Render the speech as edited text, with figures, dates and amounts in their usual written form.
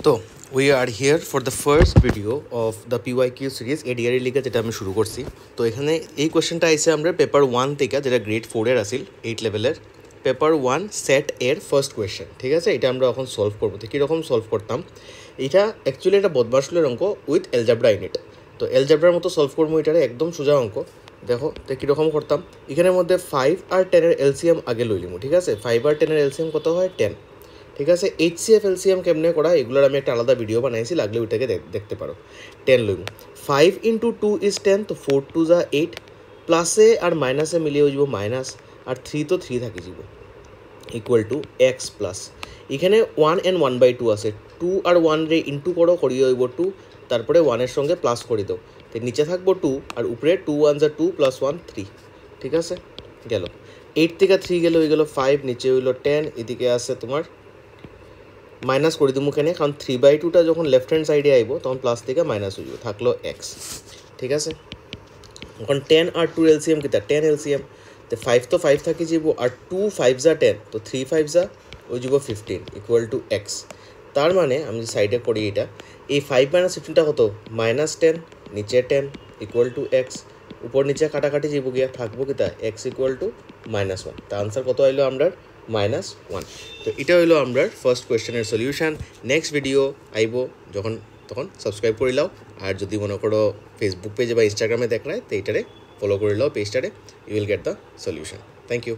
তো we are here for the first video of the PYQ series ADRE লিখে যেটা আমি শুরু করছি। তো এখানে এই কোয়েশ্চেনটা আইসে আমরা পেপার 1 থেকে, যেটা গ্রেড 4-এর আসিল 8 লেভেলের পেপার 1 সেট এর ফার্স্ট কোয়েশ্চেন। ঠিক আছে, এটা আমরা এখন সলভ করবো। তো কীরকম সলভ করতাম, এটা অ্যাকচুয়ালি একটা বদমাসলের অঙ্ক উইথ এলজাব্রা ইন ইট। তো এলজাব্রার মতো সলভ করবো, এটারে একদম সোজা অঙ্ক। দেখো তো কীরকম করতাম, এখানের মধ্যে 5 আর 10-এর এলসিএম আগে লইলিমু। ঠিক আছে, 5 আর 10-এর এলসিএম কত হয়? 10। ঠিক আছে, এইচসিএফ এলসিএম কেমনে করা এগুলোর আমি একটা আলাদা ভিডিও বানাইছি, লাগলে ওইটাকে দেখতে পারো। 10 লইব, 5 ইন্টু 2 ইজ 10, তো 4 2 যা 8, প্লাসে আর মাইনাসে মিলিয়ে হয়ে যাব মাইনাস, আর 3 তো 3 থাকি যাব, ইকুয়াল টু এক্স প্লাস এখানে 1 and 1/2 আছে, 2 আর 1 রে ইন্টু করো, করিয়ে হইব 2, তারপরে 1-এর সঙ্গে প্লাস করে দাও, তো নিচে থাকবো 2, আর উপরে 2 1 যা 2 প্লাস 1 3। ঠিক আছে, গেল 8 থেকে 3 গেলে হয়ে গেল 5, নিচে হইল 10, এদিকে আছে তোমার মাইনাস করে দিব কেন, কারণ 3/2টা যখন লেফট হ্যান্ড সাইডে আইব তখন প্লাস থেকে মাইনাস হয়ে যাব, থাকলো এক্স। ঠিক আছে, এখন 10 আর 2 এলসিএম কিতা? 10 এলসিএম, তো 5 তো 5 থাকি যাব, আর 2 5 যা 10, তো 3 5 যা ওই যাব 15, ইকুয়াল টু এক্স। তার মানে আমি সাইডে করি এটা, এই 5 মাইনাস 15টা কত? -10, নিচে 10, ইকুয়াল টু এক্স। উপর নিচে কাটাকাটি যাব গিয়া, থাকবো কিতা? X equal to -1। তা আনসার কত আইলো আমরা? -1। তো এটা হইলো আমরা ফার্স্ট কোয়েশ্চেনের সলিউশন। নেক্সট ভিডিও আইব যখন তখন সাবস্ক্রাইব করে লাও, আর যদি মনে করো ফেসবুক পেজে বা ইনস্টাগ্রামে দেখলাই তো এইটারে ফলো করে লাও পেজটারে, you will get the solution. Thank you.